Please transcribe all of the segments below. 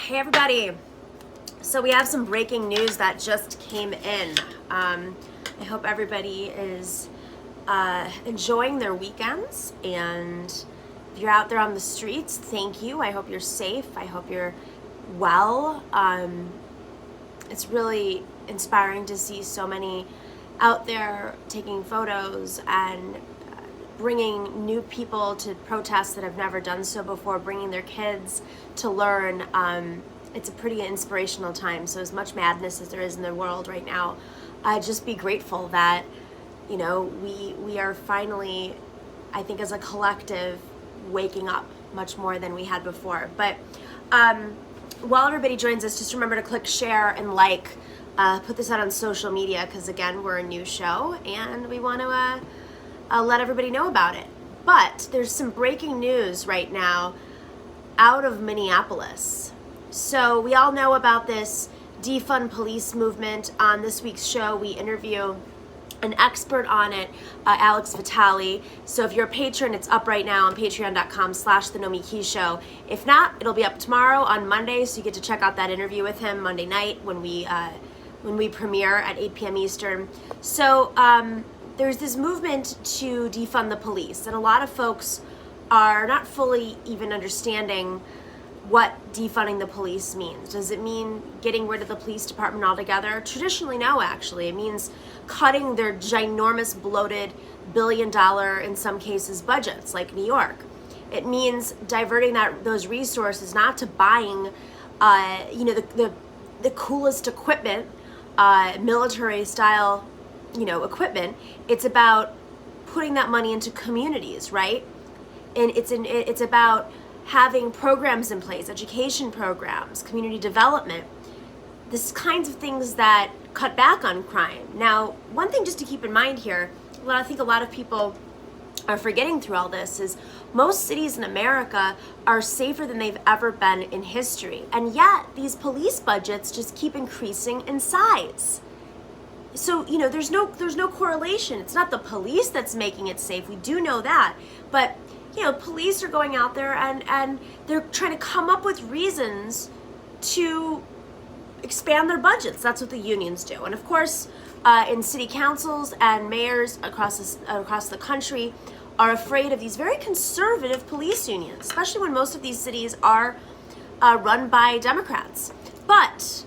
Hey everybody. So we have some breaking news that just came in. I hope everybody is enjoying their weekends, and if you're out there on the streets, thank you. I hope you're safe. I hope you're well. It's really inspiring to see so many out there taking photos and bringing new people to protests that have never done so before, bringing their kids to learn. It's a pretty inspirational time. So as much madness as there is in the world right now, just be grateful that, you know, we are finally, I think as a collective, waking up much more than we had before. But while everybody joins us, just remember to click share and like, put this out on social media, because again, we're a new show and we want to let everybody know about it. But there's some breaking news right now out of Minneapolis. So we all know about this defund police movement. On this week's show, we interview an expert on it, Alex Vitale. So if you're a patron, it's up right now on patreon.com/the Nomiki show. If not, it'll be up tomorrow on Monday, so you get to check out that interview with him Monday night when we premiere at 8 p.m. Eastern. So there's this movement to defund the police, and a lot of folks are not fully even understanding what defunding the police means. Does it mean getting rid of the police department altogether? Traditionally, no, actually. It means cutting their ginormous, bloated, billion-dollar, in some cases, budgets, like New York. It means diverting those resources not to buying, the coolest equipment, military-style, equipment. It's about putting that money into communities, right? And it's about having programs in place, education programs, community development, this kinds of things that cut back on crime. Now, one thing just to keep in mind here, what I think a lot of people are forgetting through all this is most cities in America are safer than they've ever been in history. And yet these police budgets just keep increasing in size. So, there's no correlation. It's not the police that's making it safe. We do know that. But, police are going out there and they're trying to come up with reasons to expand their budgets. That's what the unions do. And of course, in city councils and mayors across the country are afraid of these very conservative police unions, especially when most of these cities are run by Democrats. But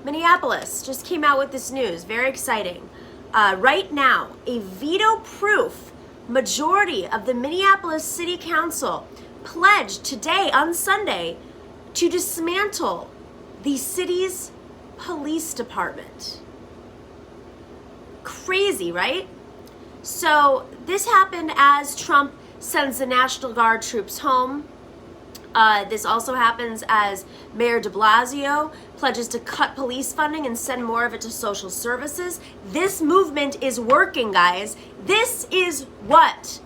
Minneapolis just came out with this news, very exciting. Right now, a veto-proof majority of the Minneapolis City Council pledged today on Sunday to dismantle the city's police department. Crazy, right? So this happened as Trump sends the National Guard troops home. This also happens as Mayor de Blasio pledges to cut police funding and send more of it to social services. This movement is working, guys. This is what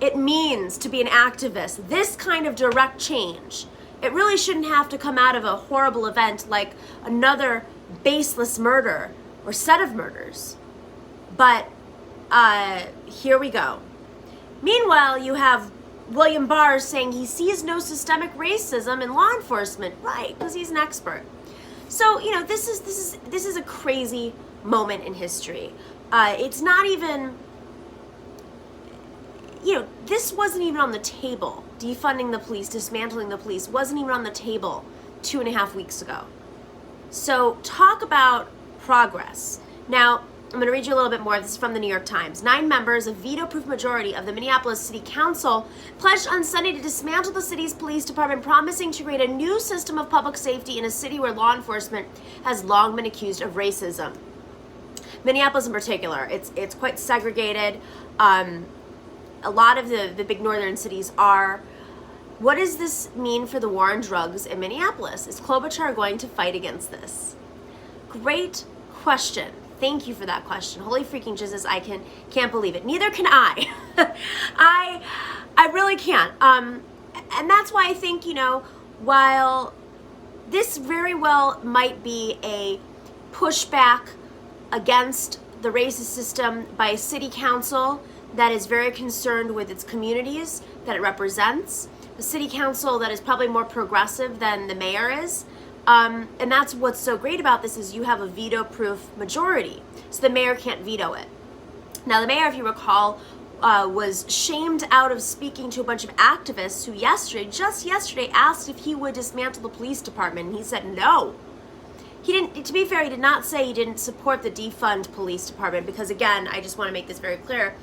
it means to be an activist. This kind of direct change. It really shouldn't have to come out of a horrible event like another baseless murder or set of murders. But here we go. Meanwhile, you have William Barr saying he sees no systemic racism in law enforcement, right? Because he's an expert. So this is a crazy moment in history. It's not even, this wasn't even on the table. Defunding the police, dismantling the police wasn't even on the table 2.5 weeks ago. So talk about progress. Now, I'm going to read you a little bit more. This is from the New York Times. 9 members, a veto-proof majority of the Minneapolis City Council, pledged on Sunday to dismantle the city's police department, promising to create a new system of public safety in a city where law enforcement has long been accused of racism. Minneapolis in particular, it's quite segregated. A lot of the big northern cities are. What does this mean for the war on drugs in Minneapolis? Is Klobuchar going to fight against this? Great question. Thank you for that question. Holy freaking Jesus, I can't believe it. Neither can I. I really can't. And that's why I think, while this very well might be a pushback against the racist system by a city council that is very concerned with its communities that it represents, a city council that is probably more progressive than the mayor is. And that's what's so great about this is you have a veto-proof majority. So the mayor can't veto it. Now the mayor, if you recall, was shamed out of speaking to a bunch of activists who just yesterday, asked if he would dismantle the police department, and he said no. He didn't, to be fair, he did not say he didn't support the defund police department, because again, I just want to make this very clear.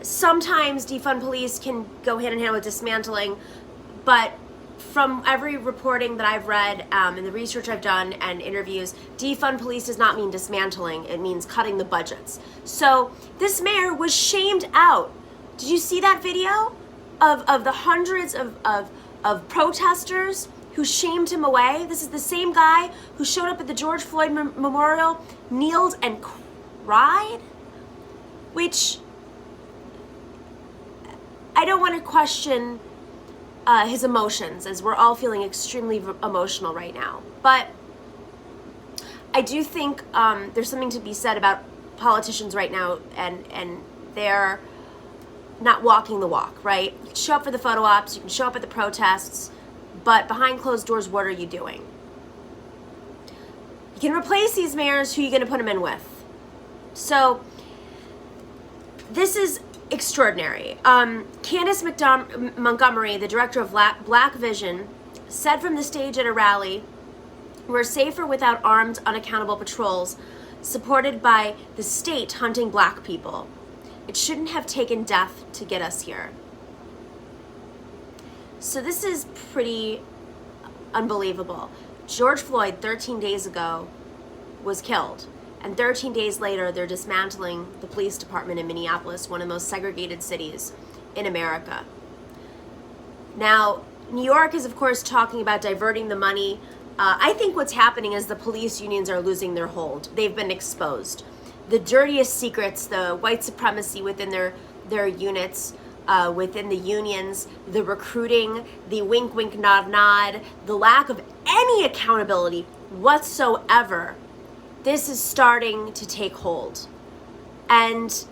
Sometimes defund police can go hand in hand with dismantling, but from every reporting that I've read and the research I've done and interviews, defund police does not mean dismantling. It means cutting the budgets. So this mayor was shamed out. Did you see that video of the hundreds of protesters who shamed him away? This is the same guy who showed up at the George Floyd Memorial, kneeled and cried, which I don't want to question his emotions, as we're all feeling extremely emotional right now. But I do think there's something to be said about politicians right now, and they're not walking the walk, right? You can show up for the photo ops, you can show up at the protests, but behind closed doors, what are you doing? You can replace these mayors, who are you going to put them in with? So this is extraordinary. Candace Montgomery, the director of Black Vision, said from the stage at a rally, "We're safer without armed, unaccountable patrols, supported by the state hunting black people. It shouldn't have taken death to get us here." So this is pretty unbelievable. George Floyd, 13 days ago, was killed. And 13 days later, they're dismantling the police department in Minneapolis, one of the most segregated cities in America. Now, New York is, of course, talking about diverting the money. I think what's happening is the police unions are losing their hold. They've been exposed. The dirtiest secrets, the white supremacy within their units, within the unions, the recruiting, the wink, wink, nod, nod, the lack of any accountability whatsoever. This is starting to take hold. And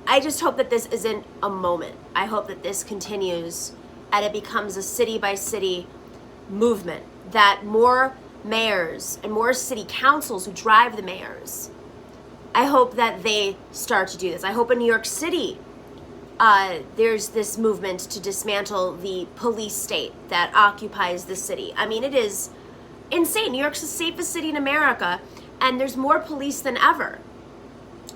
I just hope that this isn't a moment. I hope that this continues and it becomes a city by city movement, that more mayors and more city councils who drive the mayors, I hope that they start to do this. I hope in New York City, there's this movement to dismantle the police state that occupies the city. I mean, it is insane. New York's the safest city in America, and there's more police than ever.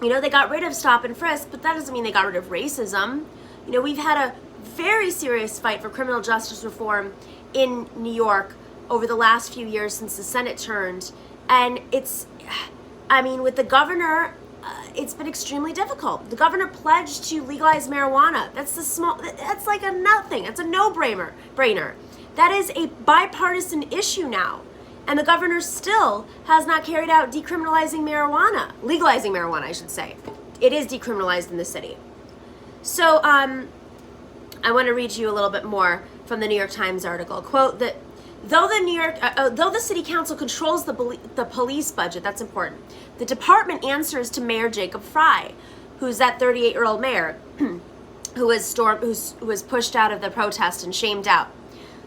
You know, they got rid of stop and frisk, but that doesn't mean they got rid of racism. You know, we've had a very serious fight for criminal justice reform in New York over the last few years since the Senate turned, and with the governor, it's been extremely difficult. The governor pledged to legalize marijuana. That's like a nothing. It's a no-brainer. That is a bipartisan issue now. And the governor still has not carried out legalizing marijuana, I should say. It is decriminalized in the city. So I want to read you a little bit more from the New York Times article. Quote, that though the city council controls the police budget, that's important, the department answers to Mayor Jacob Frey, who's that 38-year-old mayor who was pushed out of the protest and shamed out.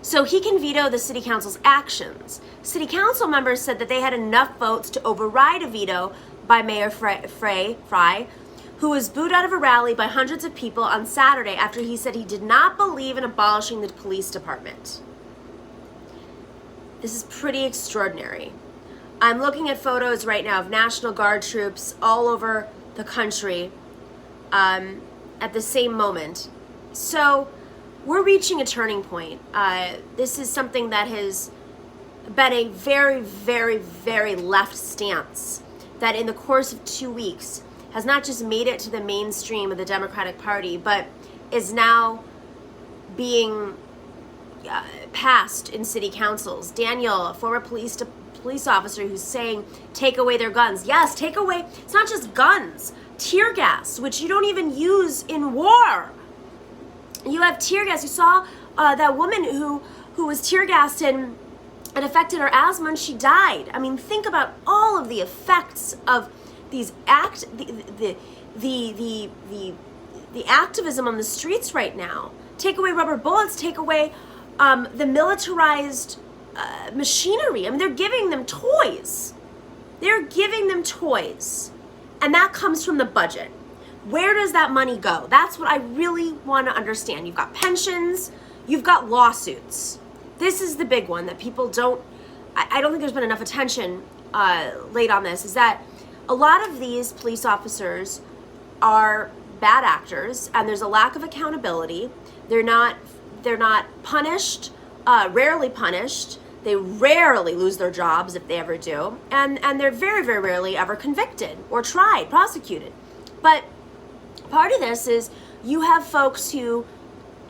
So he can veto the city council's actions. City council members said that they had enough votes to override a veto by Mayor Frey, who was booed out of a rally by hundreds of people on Saturday after he said he did not believe in abolishing the police department. This is pretty extraordinary. I'm looking at photos right now of National Guard troops all over the country at the same moment. So we're reaching a turning point. This is something that has been a very, very, very left stance that in the course of 2 weeks has not just made it to the mainstream of the Democratic Party, but is now being passed in city councils. Daniel, a former police officer who's saying, take away their guns. Yes, take away, it's not just guns, tear gas, which you don't even use in war. You have tear gas. You saw that woman who was tear gassed and it affected her asthma and she died. I mean, think about all of the effects of these the activism on the streets right now. take away rubber bullets, take away the militarized machinery. I mean, they're giving them toys. They're giving them toys. And that comes from the budget. Where does that money go? That's what I really want to understand. You've got pensions, you've got lawsuits. This is the big one that people don't, I don't think there's been enough attention laid on this, is that a lot of these police officers are bad actors and there's a lack of accountability. They're not punished, rarely punished. They rarely lose their jobs if they ever do. And they're very, very rarely ever convicted or tried, prosecuted. But part of this is you have folks who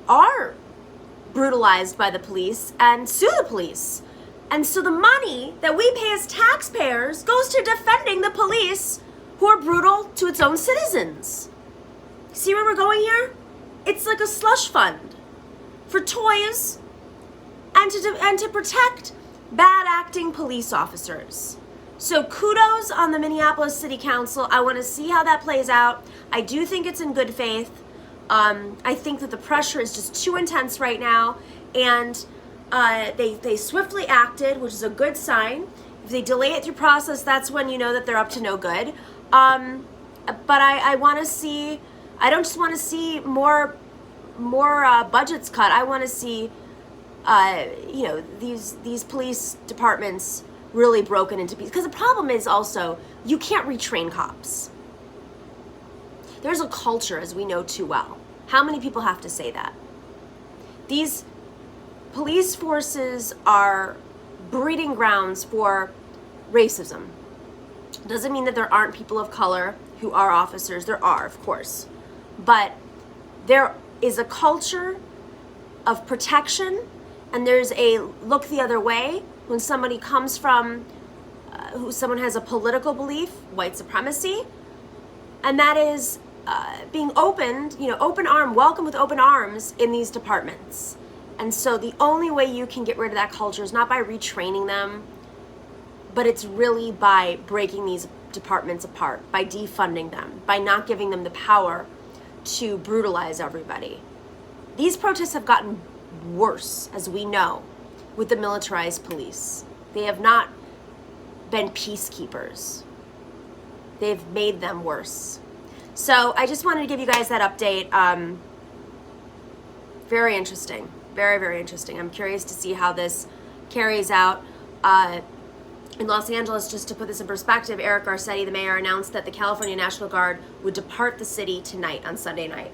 are brutalized by the police and sue the police. And so the money that we pay as taxpayers goes to defending the police who are brutal to its own citizens. See where we're going here? It's like a slush fund for toys and to protect bad acting police officers. So kudos on the Minneapolis City Council. I want to see how that plays out. I do think it's in good faith. I think that the pressure is just too intense right now, and they swiftly acted, which is a good sign. If they delay it through process, that's when you know that they're up to no good. But I want to see. I don't just want to see more budgets cut. I want to see these police departments really broken into pieces. Because the problem is also, you can't retrain cops. There's a culture, as we know too well. How many people have to say that? These police forces are breeding grounds for racism. Doesn't mean that there aren't people of color who are officers. There are, of course. But there is a culture of protection, and there's a look the other way when somebody comes from, someone has a political belief, white supremacy, and that is being opened, welcome with open arms in these departments. And so the only way you can get rid of that culture is not by retraining them, but it's really by breaking these departments apart, by defunding them, by not giving them the power to brutalize everybody. These protests have gotten worse, as we know, with the militarized police. They have not been peacekeepers. They've made them worse. So I just wanted to give you guys that update. Very interesting. Very, very interesting. I'm curious to see how this carries out. In Los Angeles, just to put this in perspective, Eric Garcetti, the mayor, announced that the California National Guard would depart the city tonight, on Sunday night.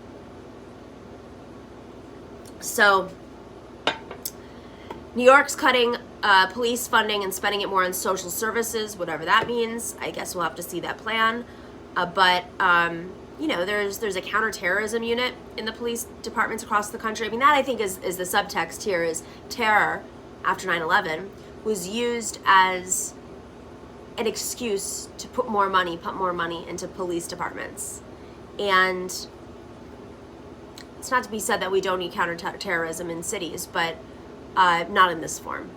So New York's cutting police funding and spending it more on social services, whatever that means. I guess we'll have to see that plan. But there's a counterterrorism unit in the police departments across the country. I mean, that I think is the subtext here, is terror after 9/11 was used as an excuse to put more money into police departments. And it's not to be said that we don't need counterterrorism in cities, but not in this form.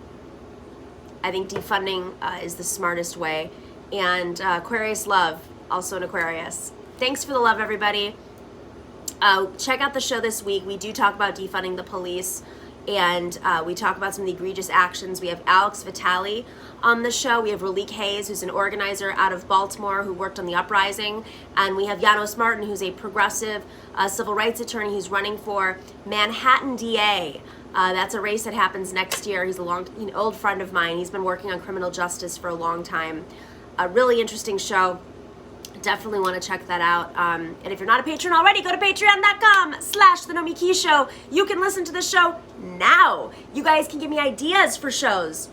I think defunding is the smartest way. And Aquarius Love, also an Aquarius. Thanks for the love, everybody. Check out the show this week. We do talk about defunding the police, and we talk about some of the egregious actions. We have Alex Vitale on the show. We have Ralik Hayes, who's an organizer out of Baltimore who worked on the uprising. And we have Janos Martin, who's a progressive civil rights attorney who's running for Manhattan DA. That's a race that happens next year. He's an old friend of mine. He's been working on criminal justice for a long time. A really interesting show. Definitely want to check that out. And if you're not a patron already, go to patreon.com/The Nomiki Show. You can listen to the show now. You guys can give me ideas for shows.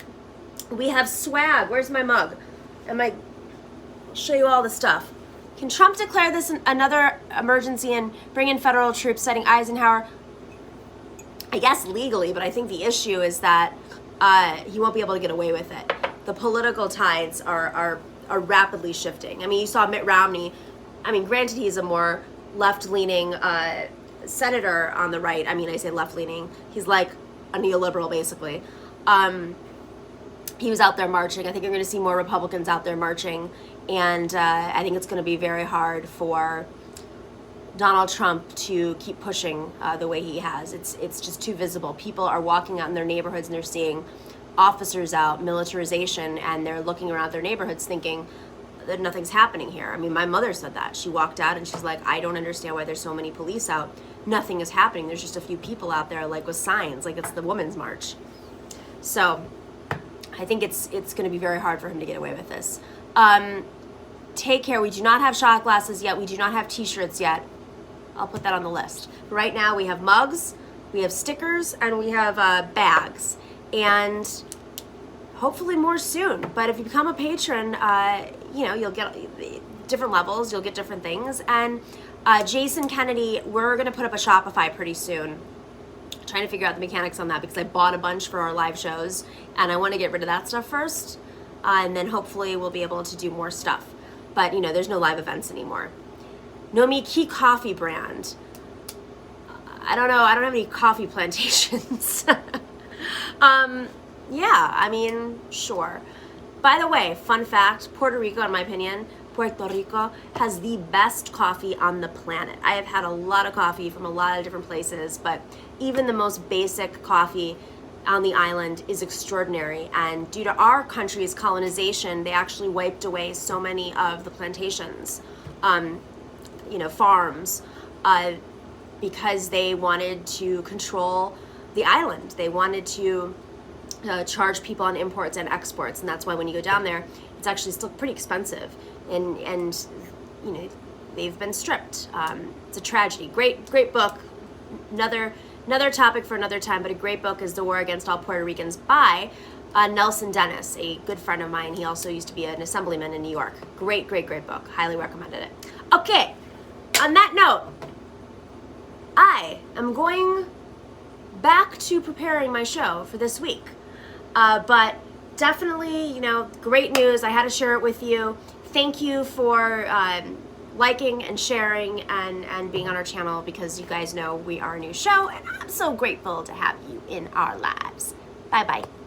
We have swag. Where's my mug? I'll show you all the stuff. Can Trump declare this another emergency and bring in federal troops, citing Eisenhower? I guess legally, but I think the issue is that he won't be able to get away with it. The political tides are rapidly shifting. I mean, you saw Mitt Romney. I mean, granted, he's a more left-leaning senator on the right. I mean, I say left-leaning. He's like a neoliberal, basically. He was out there marching. I think you're going to see more Republicans out there marching. And I think it's going to be very hard for Donald Trump to keep pushing the way he has. It's just too visible. People are walking out in their neighborhoods and they're seeing officers out, militarization, and they're looking around their neighborhoods thinking that nothing's happening here. I mean, my mother said that. She walked out and she's like, I don't understand why there's so many police out. Nothing is happening. There's just a few people out there like with signs, like it's the Women's March. So I think it's going to be very hard for him to get away with this. Take care. We do not have shot glasses yet. We do not have t-shirts yet. I'll put that on the list. Right now we have mugs, we have stickers, and we have bags. And hopefully more soon. But if you become a patron, you know, you'll get different levels, you'll get different things. And Jason Kennedy, we're going to put up a Shopify pretty soon. Trying to figure out the mechanics on that because I bought a bunch for our live shows and I want to get rid of that stuff first. And then hopefully we'll be able to do more stuff. But, you know, there's no live events anymore. Nomiki coffee brand. I don't know. I don't have any coffee plantations. Yeah, I mean, sure. By the way, fun fact, Puerto Rico, in my opinion, Puerto Rico has the best coffee on the planet. I have had a lot of coffee from a lot of different places, but even the most basic coffee on the island is extraordinary. And due to our country's colonization, they actually wiped away so many of the plantations, you know, farms, because they wanted to control the island. They wanted to charge people on imports and exports, and that's why when you go down there, it's actually still pretty expensive. And you know, they've been stripped. It's a tragedy. Great book. Another topic for another time, but a great book is The War Against All Puerto Ricans by Nelson Dennis, a good friend of mine. He also used to be an assemblyman in New York. Great book. Highly recommended it. Okay, on that note, I am going back to preparing my show for this week. But definitely, you know, great news. I had to share it with you. Thank you for liking and sharing and being on our channel, because you guys know we are a new show and I'm so grateful to have you in our lives. Bye-bye.